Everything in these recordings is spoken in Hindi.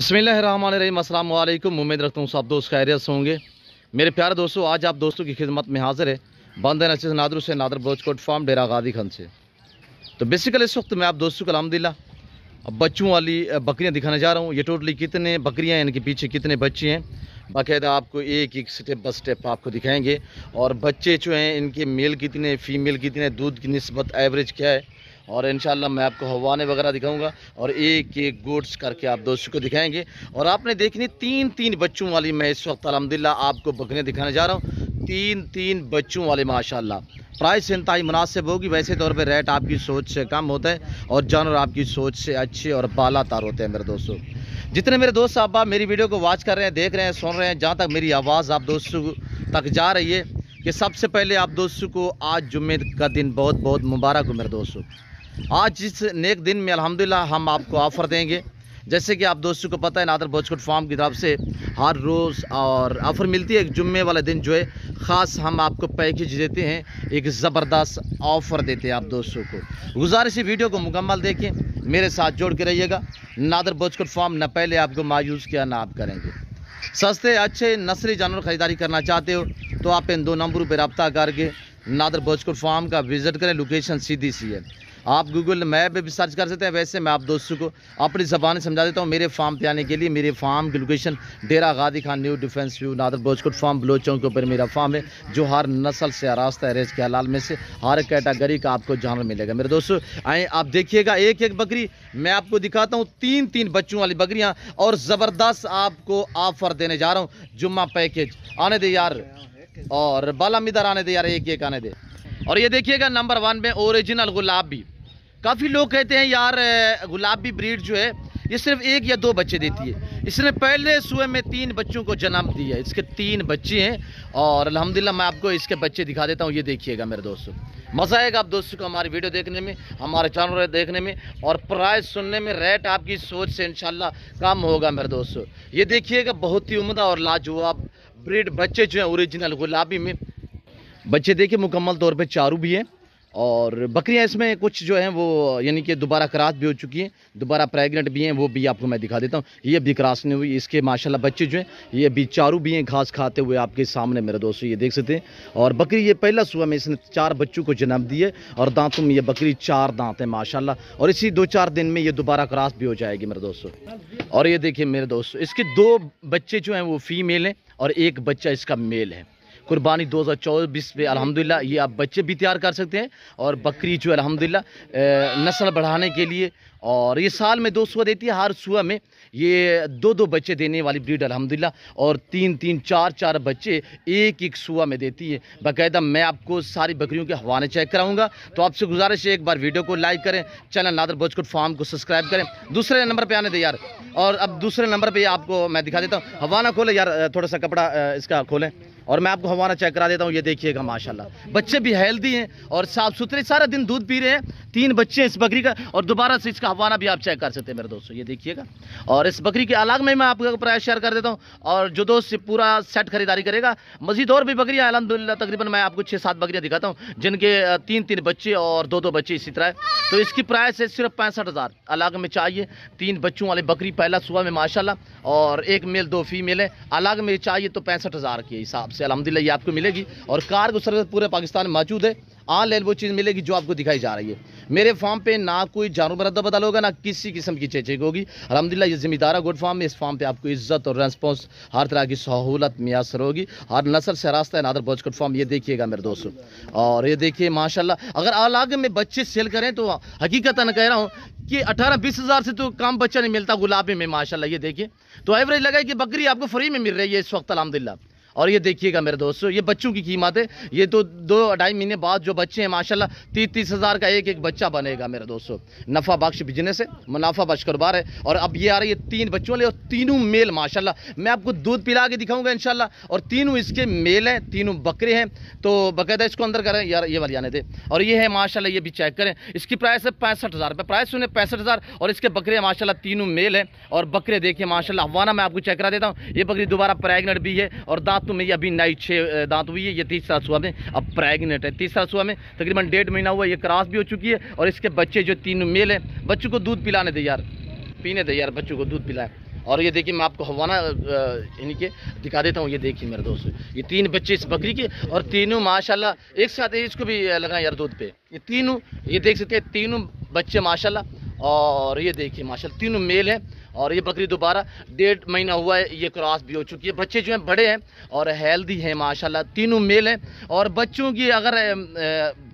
बिस्मिल्लाहिर्रहमानिर्रहीम। अस्सलाम वालेकुम। उम्मीद रखता हूँ सब दोस्त खैरियत से होंगे। मेरे प्यारे दोस्तों, आज आप दोस्तों की खिदमत में हाजिर है बंद नशीस नादर से नादर बोचकोट फार्म डेरा गादी खन से। तो बेसिकली इस वक्त मैं आप दोस्तों को अल्हम्दुलिल्लाह बच्चों वाली बकरियां दिखाने जा रहा हूँ। ये टोटली कितने बकरियां हैं, इनके पीछे कितने बच्चे हैं, बाकायदा आपको एक एक स्टेप बाय स्टेप आपको दिखाएंगे। और बच्चे जो हैं इनके मेल कितने, फीमेल कितने, दूध की निस्बत एवरेज क्या है, और इंशाल्लाह मैं आपको हवाने वगैरह दिखाऊंगा और एक एक गोट्स करके आप दोस्तों को दिखाएंगे। और आपने देखनी तीन तीन बच्चों वाली मैं इस वक्त अल्हम्दुलिल्लाह आपको बकरियां दिखाने जा रहा हूँ। तीन तीन बच्चों वाले माशाल्लाह। प्राइस इंतहाई मुनासिब होगी। वैसे तौर पे रेट आपकी सोच से कम होता है और जानवर आपकी सोच से अच्छे और बालातार होते हैं। मेरे दोस्तों, जितने मेरे दोस्त आप मेरी वीडियो को वॉच कर रहे हैं, देख रहे हैं, सुन रहे हैं, जहाँ तक मेरी आवाज़ आप दोस्तों तक जा रही है, कि सबसे पहले आप दोस्तों को आज जुम्मे का दिन बहुत बहुत मुबारक हो। मेरे दोस्तों, आज इस नेक दिन में अल्हम्दुलिल्लाह हम आपको ऑफ़र देंगे। जैसे कि आप दोस्तों को पता है, नादर बोचकोट फार्म की तरफ से हर रोज़ और ऑफ़र मिलती है। एक जुम्मे वाले दिन जो है ख़ास हम आपको पैकेज देते हैं, एक ज़बरदस्त ऑफ़र देते हैं आप दोस्तों को। गुजारिश है वीडियो को मुकम्मल देखें, मेरे साथ जोड़ के रहिएगा। नादर बोचकोट फार्म न पहले आपको मायूस किया ना आप करेंगे। सस्ते अच्छे नस्ली जानवर ख़रीदारी करना चाहते हो तो आप इन दो नंबरों पर रब्ता करके नादर बोचकोट फार्म का विज़िट करें। लोकेशन सीधी सी है, आप गूगल मैप पे भी सर्च कर सकते हैं। वैसे मैं आप दोस्तों को अपनी ज़बान समझा देता हूँ। मेरे फार्म पे आने के लिए मेरे फार्म की लोकेशन डेरा गादी खान न्यू डिफेंस व्यू नादर बोचकोट फार्म बलोच चौक के ऊपर मेरा फार्म है, जो हर नस्ल से आरास्ता है। रेस के हलाल में से हर कैटेगरी का आपको जानवर मिलेगा। मेरे दोस्तों आए आप देखिएगा, एक एक बकरी मैं आपको दिखाता हूँ। तीन तीन बच्चों वाली बकरियाँ और ज़बरदस्त आपको ऑफ़र देने जा रहा हूँ। जुम्मा पैकेज आने दे यार, और बालामिदर आने दे यार, एक एक आने दे। और ये देखिएगा नंबर 1 में ओरिजिनल गुलाबी। काफ़ी लोग कहते हैं यार गुलाबी ब्रीड जो है ये सिर्फ एक या दो बच्चे देती है। इसने पहले सुबह में 3 बच्चों को जन्म दिया। इसके 3 बच्चे हैं और अल्हम्दुलिल्लाह मैं आपको इसके बच्चे दिखा देता हूँ। ये देखिएगा मेरे दोस्तों, मज़ा आएगा आप दोस्तों को हमारी वीडियो देखने में, हमारे चैनल देखने में, और प्राइस सुनने में। रेट आपकी सोच से इंशाल्लाह कम होगा मेरे दोस्तों। ये देखिएगा बहुत ही उम्दा और लाजवाब ब्रीड बच्चे जो हैं ओरिजिनल गुलाबी में। बच्चे देखिए मुकम्मल तौर पे चारू भी हैं, और बकरियां इसमें कुछ जो हैं वो यानी कि दोबारा क्रॉस भी हो चुकी हैं, दोबारा प्रेग्नेंट भी हैं, वो भी आपको मैं दिखा देता हूँ। ये अभी क्रॉस नहीं हुई, इसके माशाल्लाह बच्चे जो हैं ये अभी चारू भी हैं, घास खाते हुए आपके सामने मेरे दोस्तों ये देख सकते हैं। और बकरी ये पहला सुबह में इसने 4 बच्चों को जन्म दिए और दांतों में ये बकरी 4 दांत है माशाल्लाह। और इसी 2-4 दिन में ये दोबारा क्रॉस भी हो जाएगी मेरे दोस्तों। और ये देखिए मेरे दोस्तों, इसके 2 बच्चे जो हैं वो फीमेल हैं और एक बच्चा इसका मेल है। कुर्बानी 2024 पे अल्हम्दुलिल्लाह ये आप बच्चे भी तैयार कर सकते हैं। और बकरी जो है अल्हम्दुलिल्लाह नस्ल बढ़ाने के लिए, और ये साल में 2 सुबह देती है। हर सुबह में ये 2-2 बच्चे देने वाली ब्रीड अल्हम्दुलिल्लाह, और 3-3 4-4 बच्चे एक सुबह में देती है। बाकायदा मैं आपको सारी बकरियों के हवाने चेक कराऊंगा। तो आपसे गुजारिश है एक बार वीडियो को लाइक करें, चैनल नादर बोचकोट फार्म को सब्सक्राइब करें। दूसरे नंबर पर आने दे यार, और अब दूसरे नंबर पर आपको मैं दिखा देता हूँ। हवाना खोले यार, थोड़ा सा कपड़ा इसका खोलें और मैं आपको हवाना चेक करा देता हूँ। ये देखिएगा माशाल्लाह बच्चे भी हेल्दी हैं और साफ सुथरे, सारा दिन दूध पी रहे हैं। 3 बच्चे हैं इस बकरी का, और दोबारा से इसका हवाना भी आप चेक कर सकते हैं मेरे दोस्तों। ये देखिएगा, और इस बकरी के अलग में मैं आपको प्राइस शेयर कर देता हूँ। और जो दोस्त से पूरा सेट खरीदारी करेगा, मजीद और भी बकरियाँ अल्हम्दुलिल्लाह तकरीबन मैं आपको 6-7 बकरियाँ दिखाता हूँ जिनके 3-3 बच्चे और 2-2 बच्चे इसी तरह। तो इसकी प्राइस है सिर्फ 65,000। अलग में चाहिए 3 बच्चों वाली बकरी पहला सुबह में माशाल्लाह, और एक मेल 2 फीमेल है। अलग में चाहिए तो 65,000 के हिसाब से अल्हम्दुलिल्लाह ये आपको मिलेगी। और कार्गो सर्विस पूरे पाकिस्तान में मौजूद है। ऑनलाइन वो चीज़ मिलेगी जो आपको दिखाई जा रही है। मेरे फार्म पे ना कोई जानवर रद्दा बदल होगा, ना किसी किस्म की चेचेक होगी। अल्हम्दुलिल्लाह ये ज़िम्मेदार गुड फार्म है। इस फार्म पे आपको इज्जत और रेस्पॉन्स हर तरह की सहूलत मैसर होगी। हर नस्ल से रास्ता है नादर बोचकोट फार्म। ये देखिएगा मेरे दोस्तों, और ये देखिए माशाल्लाह अगर अलग में बच्चे सेल करें तो हकीकतन कह रहा हूँ कि 18-20 हज़ार से तो कम बच्चा नहीं मिलता गुलाबी में माशाल्लाह। ये देखिए, तो एवरेज लगा कि बकरी आपको फ्री में मिल रही है इस वक्त अल्हम्दुलिल्लाह। और ये देखिएगा मेरे दोस्तों, ये बच्चों की कीमत है। ये तो 2-2.5 महीने बाद जो बच्चे हैं माशाल्लाह 30-30 हज़ार का एक बच्चा बनेगा मेरे दोस्तों। नफ़ा बख्श बिजनेस है, मुनाफा बख्श कारोबार है। और अब ये आ रही है 3 बच्चों वाले, और तीनों मेल माशाल्लाह। मैं आपको दूध पिला के दिखाऊंगा इंशाल्लाह। और तीनों इसके मेल हैं, तीनों बकरे हैं। तो बाकायदा इसको अंदर करें यार, ये वाली आने दे। और ये है माशाल्लाह, ये भी चेक करें। इसकी प्राइस है 65,000 रुपये। प्राइस सुने 65,000। और इसके बकरे माशाल्लाह तीनों मेल हैं। और बकरे देखिए माशाल्लाह, हवाना मैं आपको चेक करा देता हूँ। ये बकरी दोबारा प्रेगनेंट भी है, और दांतों में ये अभी नई 6 दांत हुई है। ये 3रा सुबह में अब प्रेग्नेंट है। 3रा सुबह में तकरीबन 1.5 महीना हुआ। ये क्रॉस भी हो चुकी है। और इसके बच्चे जो 3 मेल हैं, बच्चों को दूध पिलाने दे यार, पीने दे यार, बच्चों को दूध पिलाए। और ये देखिए मैं आपको हवाना इन्हीं के दिखा देता हूँ। ये देखिए मेरे दोस्तों, ये 3 बच्चे इस बकरी के, और तीनों माशाल्लाह एक साथ इसको भी लगाएं यार दूध पे। ये तीनों, ये देख सकते हैं तीनों बच्चे माशाल्लाह। और ये देखिए माशाल्लाह तीनों मेल हैं। और ये बकरी दोबारा 1.5 महीना हुआ है, ये क्रॉस भी हो चुकी है। बच्चे जो हैं बड़े हैं और हेल्दी हैं माशाल्लाह, तीनों मेल हैं। और बच्चों की अगर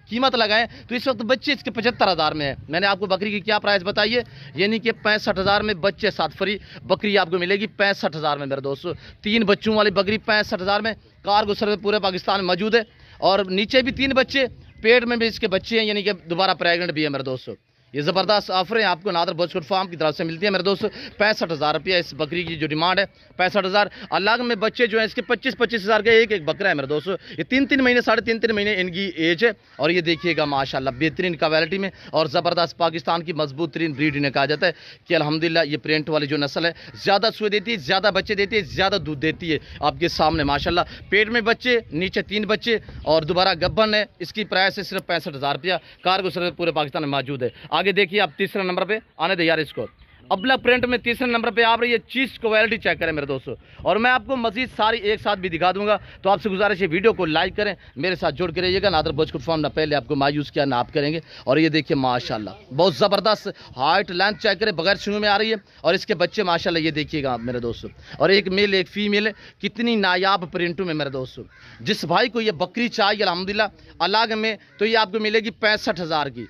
कीमत लगाएं तो इस वक्त बच्चे इसके 75,000 में है। मैंने आपको बकरी की क्या प्राइस बताई है, यानी कि 65,000 में बच्चे साथ फ्री बकरी आपको मिलेगी 65,000 में मेरे दोस्तों। 3 बच्चों वाली बकरी 65,000 में। कार्गो सर्विस पूरे पाकिस्तान में मौजूद है। और नीचे भी 3 बच्चे, पेट में भी इसके बच्चे हैं, यानी कि दोबारा प्रेगनेंट भी है मेरे दोस्तों। ये ज़बरदस्त ऑफर है आपको नादर बॉचकोट फार्म की तरफ से मिलती है मेरे दोस्तों। 65,000 रुपया इस बकरी की जो डिमांड है, 65,000। अलग में बच्चे जो है इसके 25-25 हज़ार का एक बकरा है मेरे दोस्तों। ये 3-3 महीने 3.5 महीने इनकी एज है। और ये देखिएगा माशाल्लाह बेहतरीन क्वालिटी में और ज़बरदस्त पाकिस्तान की मजबूत तरीन ब्रीड इन्हें कहा जाता है कि अल्हम्दुलिल्लाह ये प्रिंट वाली जो नस्ल है ज़्यादा सुए देती है, ज़्यादा बच्चे देती है, ज़्यादा दूध देती है। आपके सामने माशाल्लाह पेट में बच्चे, नीचे 3 बच्चे और दोबारा गब्बन है। इसकी प्राइस है सिर्फ 65,000 रुपया। कार्गो सर्विस पूरे पाकिस्तान में मौजूद है। आगे देखिए आप तीसरे नंबर पे आने दे यार इसको। अबला प्रिंट में तीसरे नंबर पे आप रही है। चीज क्वालिटी चेक करें मेरे दोस्तों। और मैं आपको मजीद सारी एक साथ भी दिखा दूंगा, तो आपसे गुजारिश है वीडियो को लाइक करें, मेरे साथ जुड़ के रहिएगा। नादर बॉचकोट फार्म ना पहले आपको मायूस किया ना आप करेंगे। और ये देखिए माशाल्लाह बहुत ज़बरदस्त हाइट लेंथ चेक करें, बगैर सींगों में आ रही है। और इसके बच्चे माशाल्लाह ये देखिएगा आप मेरे दोस्तों। और एक मेल एक फीमेल है, कितनी नायाब प्रिंटों में मेरे दोस्तों। जिस भाई को ये बकरी चाहिए अल्हम्दुलिल्लाह अलग में, तो ये आपको मिलेगी 65,000 की,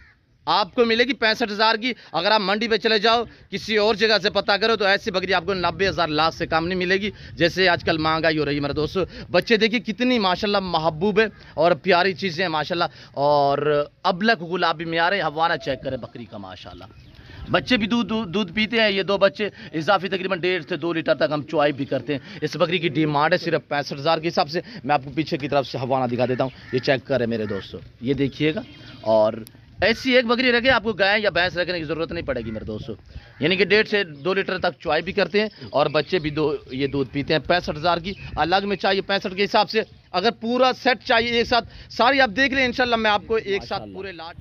आपको मिलेगी 65,000 की। अगर आप मंडी पे चले जाओ, किसी और जगह से पता करो, तो ऐसी बकरी आपको 90,000 लाख से कम नहीं मिलेगी, जैसे आजकल महंगाई हो रही है मेरे दोस्तों। बच्चे देखिए कितनी माशाल्लाह महबूब है और प्यारी चीज़ें हैं माशाल्लाह। और अबलक गुलाबी में आ रहे हवाना चेक करें बकरी का माशाल्लाह। बच्चे भी दूध पीते हैं। ये 2 बच्चे इजाफी तकरीबन 1.5 से 2 लीटर तक हम चुआई भी करते हैं। इस बकरी की डिमांड है सिर्फ 65,000 के हिसाब से। मैं आपको पीछे की तरफ से हवाना दिखा देता हूँ, ये चेक करें मेरे दोस्तों, ये देखिएगा। और ऐसी एक बकरी रखे आपको गाय या भैंस रखने की ज़रूरत नहीं पड़ेगी मेरे दोस्तों, यानी कि 1.5 से 2 लीटर तक चुआई भी करते हैं और बच्चे भी ये दूध पीते हैं। 65,000 की अलग में चाहिए 65 के हिसाब से। अगर पूरा सेट चाहिए एक साथ सारी आप देख लें, इंशाल्लाह मैं आपको एक साथ पूरे लाट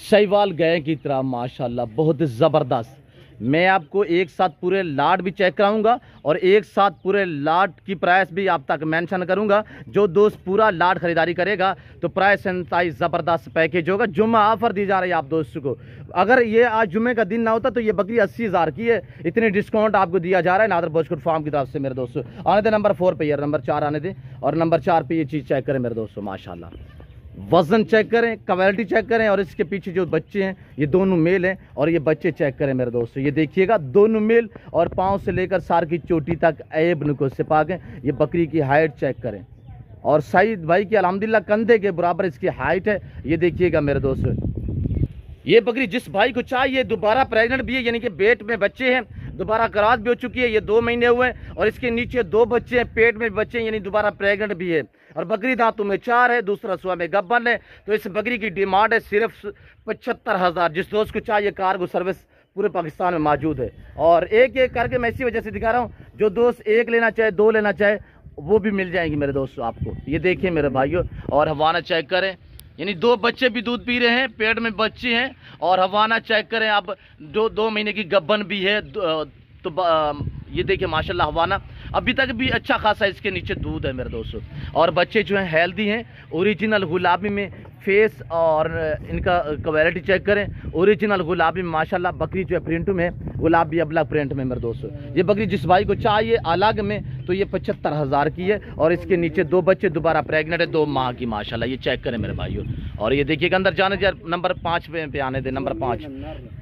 शैवाल गाय की तरह माशाल्लाह बहुत ज़बरदस्त। मैं आपको एक साथ पूरे लाट भी चेक कराऊंगा और एक साथ पूरे लाट की प्राइस भी आप तक मेंशन करूंगा। जो दोस्त पूरा लाट खरीदारी करेगा तो प्राइस इंतहाई ज़बरदस्त पैकेज होगा। जुम्मा ऑफर दी जा रही है आप दोस्तों को। अगर ये आज जुम्मे का दिन ना होता तो ये बकरी 80,000 की है। इतनी डिस्काउंट आपको दिया जा रहा है नादर बॉचकोट फार्म की तरफ से मेरे दोस्तों। आने दे नंबर 4 पे यार, नंबर 4 आने दे। और नंबर 4 पे ये चीज़ चेक करें मेरे दोस्तों माशाल्लाह। वजन चेक करें, क्वालिटी चेक करें। और इसके पीछे जो बच्चे हैं ये दोनों मेल हैं। और ये बच्चे चेक करें मेरे दोस्तों, ये देखिएगा दोनों मेल और पाँव से लेकर सार की चोटी तक ऐब नुको से पाके। ये बकरी की हाइट चेक करें। और सईद भाई की अल्हम्दुलिल्लाह कंधे के बराबर इसकी हाइट है। ये देखिएगा मेरे दोस्तों, ये बकरी जिस भाई को चाहिए दोबारा प्रेग्नेंट भी है, यानी कि पेट में बच्चे हैं, दोबारा क्रॉस भी हो चुकी है, ये 2 महीने हुए हैं। और इसके नीचे 2 बच्चे हैं, पेट में बच्चे हैं, यानी दोबारा प्रेग्नेंट भी है। और बकरी दांतों में 4 है, दूसरा सुआ में गब्बन है। तो इस बकरी की डिमांड है सिर्फ 75,000। जिस दोस्त को चाहिए कार्गो सर्विस पूरे पाकिस्तान में मौजूद है। और एक एक करके मैं इसी वजह से दिखा रहा हूँ, जो दोस्त 1 लेना चाहे 2 लेना चाहे वो भी मिल जाएंगी मेरे दोस्तों आपको। ये देखिए मेरे भाइयों, और हवाना चेक करें, यानी 2 बच्चे भी दूध पी रहे हैं, पेट में बच्चे हैं। और हवाना चेक करें आप, 2 महीने की गब्बन भी है। तो ये देखिए माशाल्लाह हवाना अभी तक भी अच्छा खासा इसके नीचे दूध है मेरे दोस्तों। और बच्चे जो हैं हेल्दी हैं, ओरिजिनल गुलाबी में फेस और इनका क्वालिटी चेक करें। ओरिजिनल गुलाबी में माशाल्लाह बकरी जो है प्रिंट में गुलाबी अबला प्रिंट में मेरे दोस्तों। ये बकरी जिस भाई को चाहिए अलग में तो ये 75,000 की है। और इसके नीचे 2 बच्चे दोबारा प्रेग्नेंट है 2 माह की माशाल्लाह। ये चेक करें मेरे भाइयों। और ये देखिएगा अंदर जाने जा नंबर 5 पे आने दे, नंबर 5।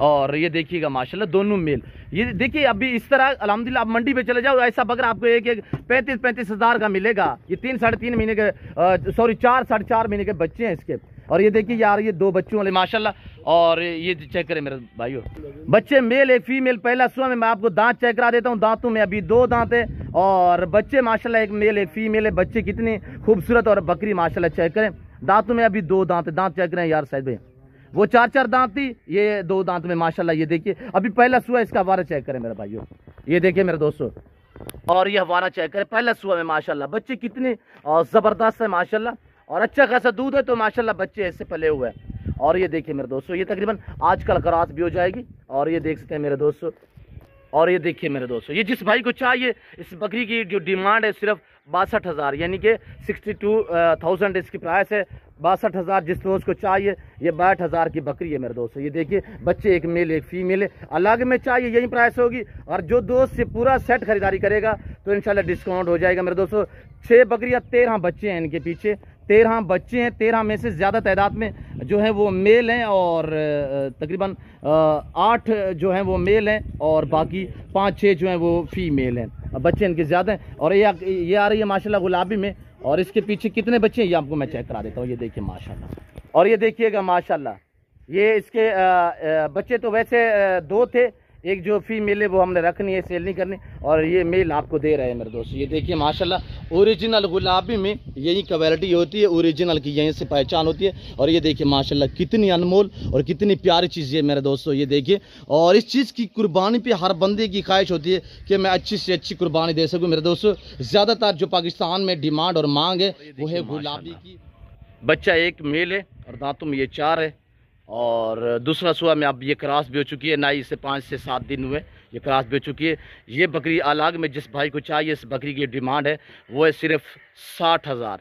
और ये देखिएगा माशाल्लाह दोनों मेल। ये देखिए अभी इस तरह अल्हम्दुलिल्लाह आप मंडी पे चले जाओ, ऐसा बकरा आपको एक 35-35 हज़ार का मिलेगा। ये 3-3.5 महीने के 4-4.5 महीने के बच्चे हैं इसके। और ये देखिए यार ये 2 बच्चों वाले माशाल्लाह। और ये चेक करें मेरे भाइयों, बच्चे मेल एक फीमेल। पहला सुआ में मैं आपको दांत चेक करा देता हूँ। दांतों में अभी 2 दांत है और बच्चे माशाल्लाह एक मेल एक फीमेल है। बच्चे कितने खूबसूरत और बकरी माशाल्लाह चेक करें। दांतों में अभी 2 दांत है, दांत चेक करें यार साइड में। वो 4-4 दांत थी, ये 2 दांत में माशाल्लाह। ये देखिए अभी पहला सुआ इसका हवारा चेक करें मेरे भाइयों, ये देखिए मेरे दोस्तों। और ये हवारा चेक करें पहला सुआ में माशाल्लाह। बच्चे कितने ज़बरदस्त है माशाल्लाह। और अच्छा खासा दूध है तो माशाल्लाह बच्चे ऐसे पले हुए हैं। और ये देखिए मेरे दोस्तों, ये तकरीबन आजकल क्रॉस भी हो जाएगी। और ये देख सकते हैं मेरे दोस्तों, और ये देखिए मेरे दोस्तों, ये जिस भाई को चाहिए, इस बकरी की जो डिमांड है सिर्फ 62,000, यानी कि 62,000 इसकी प्राइस है। 62,000 जिस दोस्त को चाहिए, ये 62,000 की बकरी है मेरे दोस्तों। ये देखिए बच्चे, एक मेल एक फीमेल है, अलग में चाहिए यही प्राइस होगी। और जो दोस्त से पूरा सेट खरीदारी करेगा तो इंशाल्लाह डिस्काउंट हो जाएगा मेरे दोस्तों। 6 बकरियाँ, 13 बच्चे हैं इनके पीछे, 13 बच्चे हैं। 13 में से ज़्यादा तादाद में जो है वो मेल हैं और तकरीबन 8 जो हैं वो मेल हैं और बाकी 5-6 जो हैं वो फीमेल हैं। बच्चे इनके ज़्यादा हैं। और ये आ रही है माशाल्लाह गुलाबी में। और इसके पीछे कितने बच्चे हैं ये आपको मैं चेक करा देता हूँ। ये देखिए माशाल्लाह, और ये देखिएगा माशाल्लाह, ये इसके बच्चे तो वैसे 2 थे, एक जो फीमेल है वो हमने रखनी है, सेल नहीं करनी, और ये मेल आपको दे रहे हैं मेरे दोस्तों। ये देखिए माशाल्लाह, ओरिजिनल गुलाबी में यही क्वालिटी होती है, ओरिजिनल की यहीं से पहचान होती है। और ये देखिए माशाल्लाह कितनी अनमोल और कितनी प्यारी चीज़ है मेरे दोस्तों। ये देखिए, और इस चीज़ की कुर्बानी पे हर बंदे की ख्वाहिश होती है कि मैं अच्छी से अच्छी कुर्बानी दे सकूँ मेरे दोस्तों। ज़्यादातर जो पाकिस्तान में डिमांड और मांग है वो है गुलाबी की। बच्चा एक मेल है और दांतों में ये 4 है। और दूसरा सुआ में अब ये क्रॉस भी हो चुकी है, नाई से 5 से 7 दिन हुए ये क्रॉस भी हो चुकी है। ये बकरी अलग में जिस भाई को चाहिए, इस बकरी की डिमांड है वो है सिर्फ 60,000।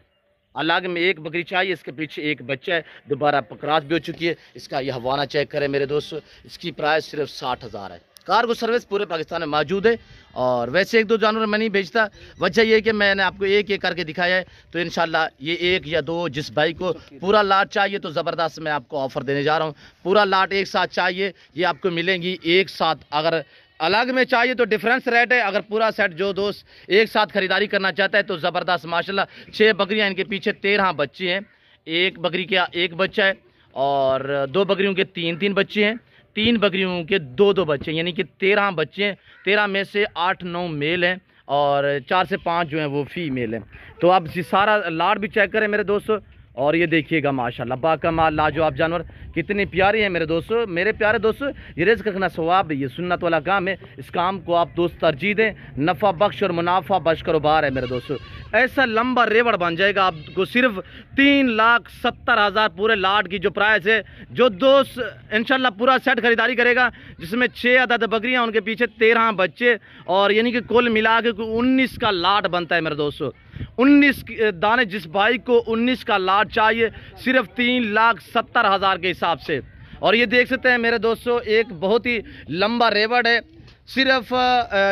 अलग में एक बकरी चाहिए, इसके पीछे एक बच्चा है, दोबारा क्रॉस भी हो चुकी है। इसका ये हवाना चेक करें मेरे दोस्तों, इसकी प्राइस सिर्फ 60,000 है। कार्गो सर्विस पूरे पाकिस्तान में मौजूद है। और वैसे 1-2 जानवर मैं नहीं बेचता, वजह ये है कि मैंने आपको एक एक करके दिखाया है। तो इंशाल्लाह ये 1 या 2 जिस भाई को पूरा लाट चाहिए तो ज़बरदस्त मैं आपको ऑफ़र देने जा रहा हूँ। पूरा लाट एक साथ चाहिए ये आपको मिलेंगी एक साथ। अगर अलग में चाहिए तो डिफरेंस रेट है। अगर पूरा सेट जो दोस्त एक साथ ख़रीदारी करना चाहता है तो ज़बरदस्त माशाल्लाह 6 बकरियाँ, इनके पीछे 13 बच्चे हैं। एक बकरी का एक बच्चा है और 2 बकरियों के 3-3 बच्चे हैं। 3 बकरियों के 2-2 बच्चे, यानी कि 13 बच्चे हैं। 13 में से 8-9 मेल हैं और 4 से 5 जो हैं वो फीमेल हैं। तो आप सारा लाट भी चेक करें मेरे दोस्तों। और ये देखिएगा माशाल्लाह बाकमाल लाजवाब जानवर कितने प्यारे हैं मेरे दोस्तों। मेरे प्यारे दोस्तों, ये रिज़्क़ रखना सवाब है, ये सुन्नत वाला काम है। इस काम को आप दोस्त तरजीह दें। नफ़ा बख्श और मुनाफा बख्श कारोबार है मेरे दोस्तों। ऐसा लंबा रेवड़ बन जाएगा आपको सिर्फ 3,70,000 पूरे लाट की जो प्राइस है। जो दोस्त इंशाल्लाह पूरा सेट खरीदारी करेगा, जिसमें 6 अदद बकरियाँ, उनके पीछे 13 बच्चे, और यानी कि कुल मिला के 19 का लाट बनता है मेरे दोस्तों। 19 दाने जिस भाई को 19 का लाट चाहिए सिर्फ 3,70,000 के हिसाब से। और ये देख सकते हैं मेरे दोस्तों, एक बहुत ही लंबा रेवड़ है। सिर्फ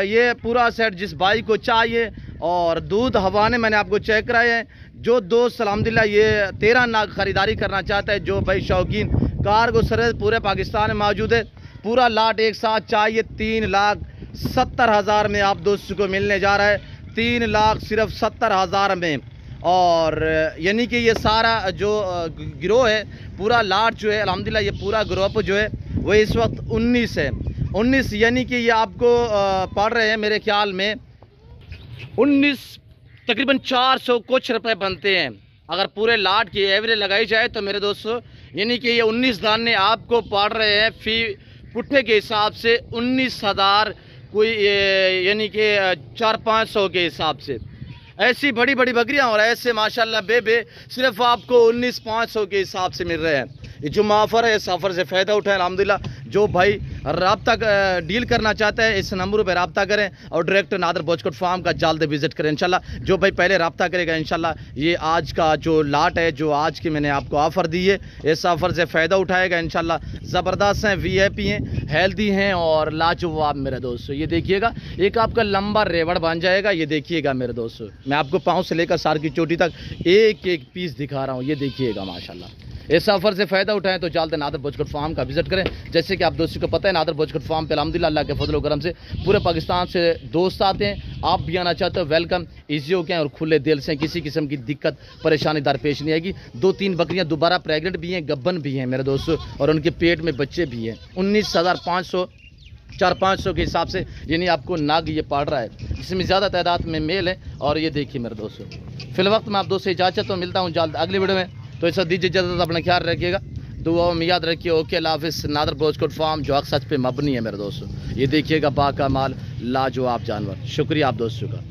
ये पूरा सेट जिस भाई को चाहिए, और दूध हवाने मैंने आपको चेक कराए हैं। जो दोस्त अल्हम्दुलिल्लाह ये 13 नाग खरीदारी करना चाहता है, जो भाई शौकीन, कार्गो सर्विस पूरे पाकिस्तान में मौजूद है। पूरा लाट एक साथ चाहिए 3,70,000 में आप दोस्तों को मिलने जा रहा है। 3,70,000 में। और यानी कि ये सारा जो गिरोह है, पूरा लाट जो है अल्हम्दुलिल्लाह, ये पूरा ग्रुप जो है वो इस वक्त 19 है। 19 यानी कि ये आपको पड़ रहे हैं मेरे ख्याल में 19 तकरीबन 400 कुछ रुपए बनते हैं। अगर पूरे लाट की एवरेज लगाई जाए तो मेरे दोस्तों, यानी कि ये 19 दाने आपको पड़ रहे हैं फी पुट्ठे के हिसाब से 19,000 कोई, यानी कि 400-500 के हिसाब से। ऐसी बड़ी बड़ी बकरियां और ऐसे माशाल्लाह बेबे सिर्फ आपको 19,500 के हिसाब से मिल रहे हैं। ये जो ऑफ़र है, इस ऑफ़र से फ़ायदा उठाएं अल्हम्दुलिल्लाह। जो भाई रब्ता डील करना चाहता है, इस नंबर पर रब्ता करें और डायरेक्ट नादर बोचकोट फार्म का जल्द विज़िट करें इंशाल्लाह। जो भाई पहले रब्ता करेगा इंशाल्लाह, ये आज का जो लाट है, जो आज की मैंने आपको ऑफ़र दी है, इस ऑफ़र से फ़ायदा उठाएगा इंशाल्लाह। ज़बरदस्त हैं, VIP हैं, हेल्दी हैं और लाजवाब मेरे दोस्तों। ये देखिएगा, एक आपका लंबा रेवड़ बन जाएगा। ये देखिएगा मेरे दोस्तों, मैं आपको पाँव से लेकर सार की चोटी तक एक एक पीस दिखा रहा हूँ। ये देखिएगा माशाल्लाह। इस ऑफर से फ़ायदा उठाएं तो जल्द नादर बोचकोट फार्म का विजिट करें। जैसे कि आप दोस्तों को पता है, नादर बोचकोट फार्म पे अल्हम्दुलिल्लाह अल्लाह के फजल व करम से पूरे पाकिस्तान से दोस्त आते हैं। आप भी आना चाहते हो, वेलकम, ईजी हो गए और खुले दिल से, किसी किस्म की दिक्कत परेशानी दरपेश नहीं आएगी। 2-3 बकरियाँ दोबारा प्रेगनेंट भी हैं, गब्बन भी हैं मेरे दोस्तों, और उनके पेट में बच्चे भी हैं। 19,500 400-500 के हिसाब से यानी आपको नाग ये पड़ रहा है, जिसमें ज़्यादा तादाद में मेल है। और ये देखिए मेरे दोस्तों, फिलवक्त मैं आप दोस्त से इजाज़त तो मिलता हूँ जल्द अगली वीडियो में। तो ऐसा दीजिए इजाज़त, अपना ख्याल रखिएगा, दुआ में याद रखिए। ओके, अल्लाह हाफ़िज़। नादर बोचकोट फार्म जो हक़ सच पे मबनी है मेरे दोस्तों। ये देखिएगा बाकमाल लाजवाब जानवर। शुक्रिया आप दोस्तों का।